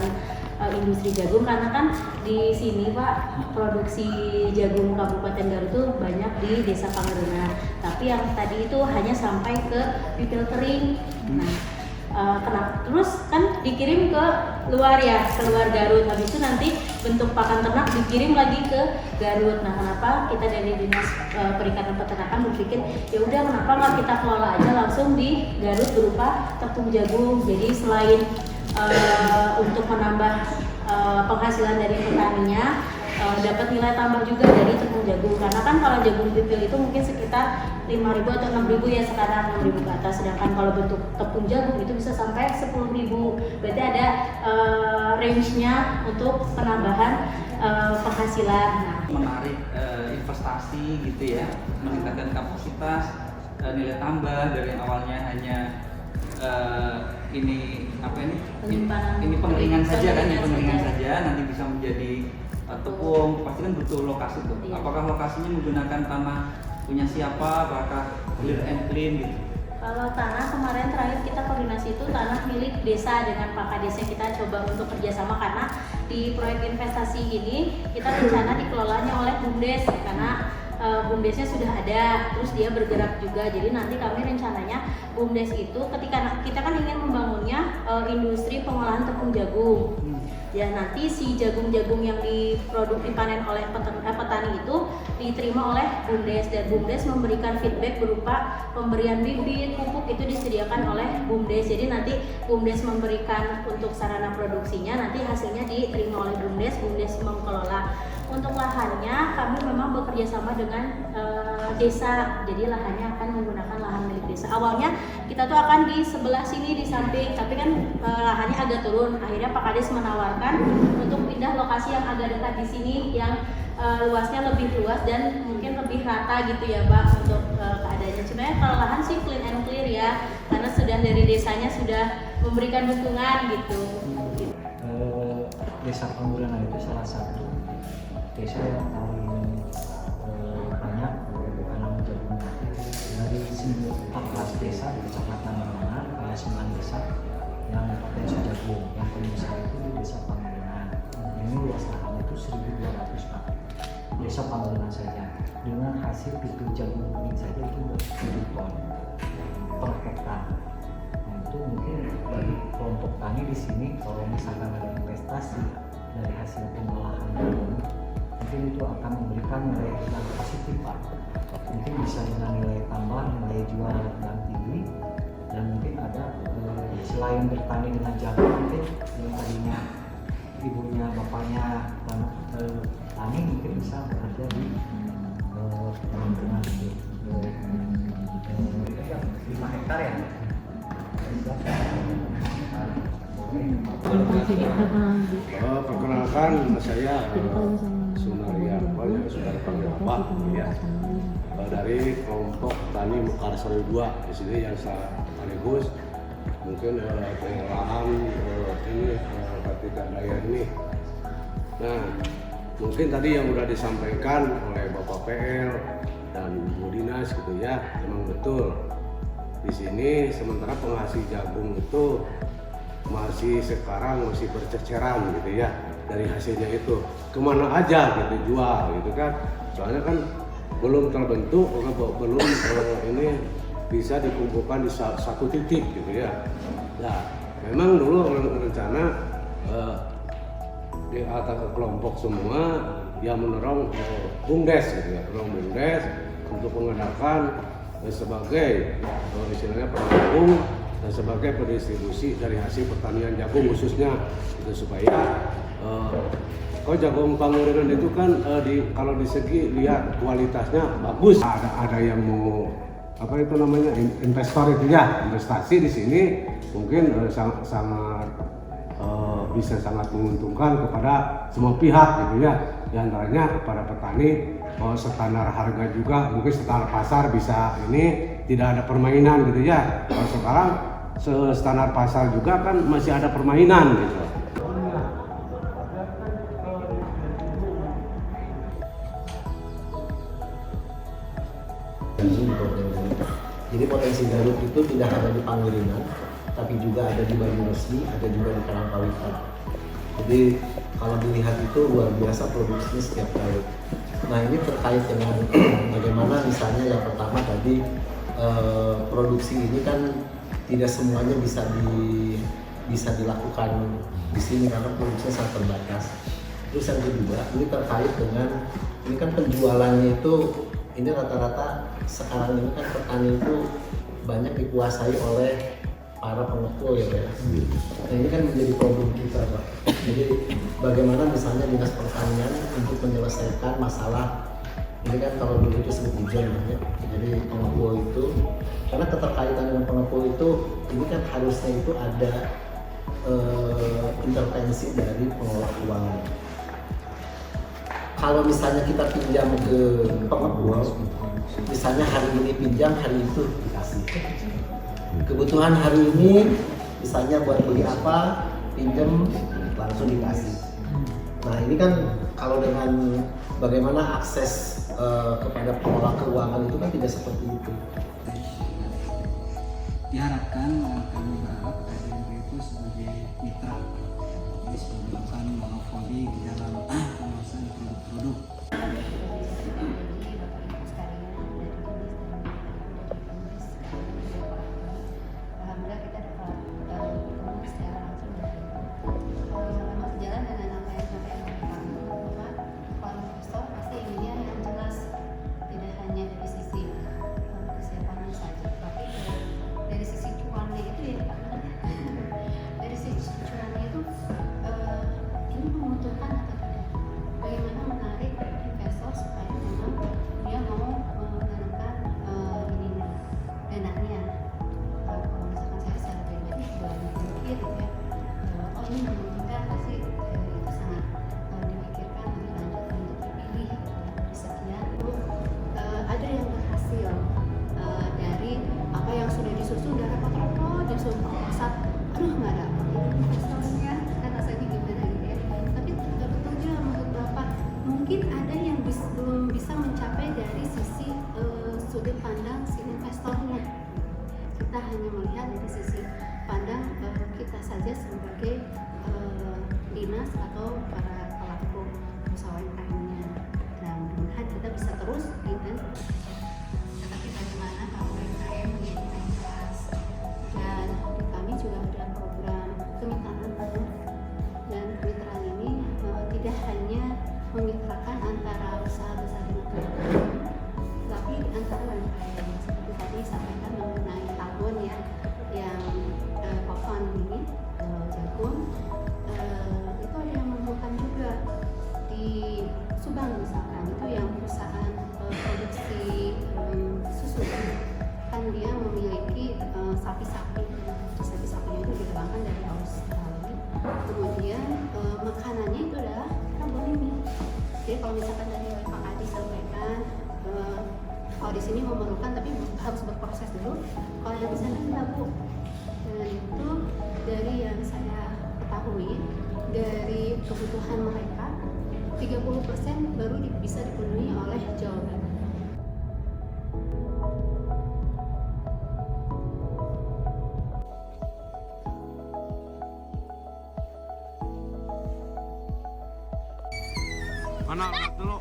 kegiatan industri jagung, karena kan di sini Pak produksi jagung Kabupaten Garut tuh banyak di Desa Pangerena, tapi yang tadi itu hanya sampai ke bibit kering. Nah, kenapa? Terus kan dikirim ke luar ya, ke luar Garut. Habis itu nanti bentuk pakan ternak dikirim lagi ke Garut. Nah, kenapa kita dari Dinas Perikanan Peternakan berpikir ya udah kenapa nggak kita kelola aja langsung di Garut berupa tepung jagung. Jadi selain untuk menambah penghasilan dari petaninya, dapat nilai tambah juga dari tepung jagung, karena kan kalau jagung pipil itu mungkin sekitar 5.000 atau 6.000 ya sekarang, 6.000 ke atas, sedangkan kalau bentuk tepung jagung itu bisa sampai 10.000. Berarti ada range-nya untuk penambahan penghasilan. Nah, menarik investasi gitu ya, meningkatkan kapasitas, nilai tambah dari yang awalnya hanya ini pengeringan saja kan, pengeringan saja nanti bisa menjadi tepung. Pasti kan butuh lokasi tuh. Iya. Apakah lokasinya menggunakan tanah punya siapa? Apakah clear and clean gitu? Kalau tanah kemarin terakhir kita koordinasi itu tanah milik desa dengan Pak Kades, kita coba untuk kerjasama, karena di proyek investasi ini kita rencana dikelolanya oleh BUMDes, karena BUMDesnya sudah ada, terus dia bergerak juga. Jadi nanti kami rencananya BUMDes itu ketika kita kan ingin membangunnya industri pengolahan tepung jagung. Ya nanti si jagung-jagung yang dipanen oleh petani itu diterima oleh BUMDes, dan BUMDes memberikan feedback berupa pemberian bibit, pupuk itu disediakan oleh BUMDes. Jadi nanti BUMDes memberikan untuk sarana produksinya, nanti hasilnya diterima oleh BUMDes, BUMDes mengelola. Untuk lahannya kami memang bekerja sama dengan desa, jadi lahannya akan menggunakan lahan milik desa. Awalnya kita tuh akan di sebelah sini di samping, tapi kan lahannya agak turun. Akhirnya Pak Kades menawarkan untuk pindah lokasi yang agak dekat di sini, yang luasnya lebih luas dan mungkin lebih rata gitu ya Pak untuk keadaannya. Sebenarnya kalau lahan sih clean and clear ya, karena sudah dari desanya sudah memberikan dukungan gitu. Desa Pangerena itu salah satu desa yang paling banyak menanam jagung. Dari 14 desa di Kecamatan Pangerena ada 9 desa yang potensi jagung. Yang paling besar itu di Desa Pangerena. Ini luas lahannya itu 1.200 Pak. Desa Pangerena saja dengan hasil pipil jagung kuning saja itu 7 ton per hektar. Nah itu mungkin bagi kelompok tani di sini, kalau misalkan ada investasi dari hasil pengolahan jagung, mungkin itu akan memberikan nilai yang positif Pak. Mungkin bisa dengan nilai tambah, nilai jual yang tinggi, dan mungkin ada selain bertani dengan jagung, mungkin yang tadinya ibunya bapaknya tani mungkin bisa bekerja di lingkungan 5 hektar ya. Perkenalkan saya Sunaria, saudara panggil Pak ya, dari kelompok tani Mekarsari 2 di sini yang sekaligus mungkin pengolahan ini ketika daya ini. Nah mungkin tadi yang sudah disampaikan oleh Bapak PL dan Bu Dinas gitu ya, memang betul di sini sementara penghasil jagung itu sekarang masih berceceran gitu ya, dari hasilnya itu kemana aja gitu jual gitu kan, soalnya kan belum terbentuk, belum ini bisa dikumpulkan di satu titik gitu ya. Nah memang dulu rencana di atas kelompok semua yang mendorong BUMDes gitu ya, BUMDes untuk mengadakan sebagai istilahnya penabung dan sebagai pendistribusi dari hasil pertanian jagung khususnya gitu, supaya kalau jagung Pangerena itu kan kalau di segi lihat kualitasnya bagus. Ada yang mau apa itu namanya investor itu ya, investasi di sini mungkin sangat bisa sangat menguntungkan kepada semua pihak gitu ya. Di antaranya kepada petani, standar harga juga mungkin standar pasar bisa ini tidak ada permainan gitu ya. Kalau sekarang standar pasar juga kan masih ada permainan gitu. Jadi potensi Garut itu tidak hanya di Pangerena, tapi juga ada di Banyuresmi, ada juga di Karangpawitan. Jadi kalau dilihat itu luar biasa produksinya setiap tahun. Nah ini terkait dengan bagaimana misalnya yang pertama tadi produksi ini kan tidak semuanya bisa dilakukan di sini karena produksinya sangat terbatas. Terus yang kedua ini terkait dengan ini kan penjualannya itu ini rata-rata sekarang ini kan petani itu banyak dikuasai oleh para pengepul ya Pak. Nah ini kan menjadi problem kita Pak. Jadi bagaimana misalnya Dinas Pertanian untuk menyelesaikan masalah ini kan kalau dulu itu sebut ijon ya. Jadi pengepul itu karena keterkaitan dengan pengepul itu ini kan harusnya itu ada intervensi dari pengelola keuangan. Kalau misalnya kita pinjam ke pengepul, misalnya hari ini pinjam, hari itu dikasih. Kebutuhan hari ini, misalnya buat beli apa, pinjam langsung dikasih. Nah ini kan kalau dengan bagaimana akses kepada pengelola keuangan itu kan tidak seperti itu. Diharapkan kami berharap KDMB itu sebagai mitra bisa melakukan monopoli di dalam pengawasan produk-produk. Alhamdulillah kita dapat ketemu secara langsung dari memang sejalan dengan apa yang sampai bahwa kalau investor pasti inginnya yang jelas, tidak hanya dari sisi kesiapan saja, tapi dari sisi cuannya itu ya Pak. Dari sisi cuannya itu ini menguntungkan atau tidak, bagaimana menarik investor supaya memang dia mau menanamkan ininya dananya. Kalau misalkan saya secara pribadi sudah berpikir gitu ya, oh ini menguntungkan pasti itu sangat dimikirkan lebih lanjut untuk dipilih dari sekian. Ada yang berhasil dari apa yang sudah disusun udah repot-repot disusun proposal, aduh nggak dapat investornya kan rasanya gimana gitu ya. Tapi betul juga menurut Bapak mungkin ada yang belum bisa mencapai dari sisi sudut pandang si investornya. Kita hanya melihat dari sisi pandang kita saja sebagai dinas atau para pelaku usaha UMKM-nya. Nah, mudah-mudahan kita bisa terus dengan tetapi bagaimana UMKM menjadi mayoritas. Dan di kami juga ada program kemitraan penuh, dan kemitraan ini tidak hanya memitrakan antara usaha besar dengan UMKM, tapi antara UMKM seperti tadi sampaikan mengenai tabun ya, yang kokon ini jagung itu ada yang menemukan juga di Subang misalkan, itu yang perusahaan produksi susu kan dia memiliki sapi-sapi. Sapi-sapinya itu dikembangkan dari Australia, kemudian makanannya itu adalah karbon ini. Jadi kalau misalkan tadi Pak Adi sampaikan kalau di sini memerlukan tapi harus berproses dulu, kalau di sana enggak Bu. Dan itu dari yang saya ketahui dari kebutuhan mereka 30% baru bisa dipenuhi oleh Jawa Barat. Mana dulu?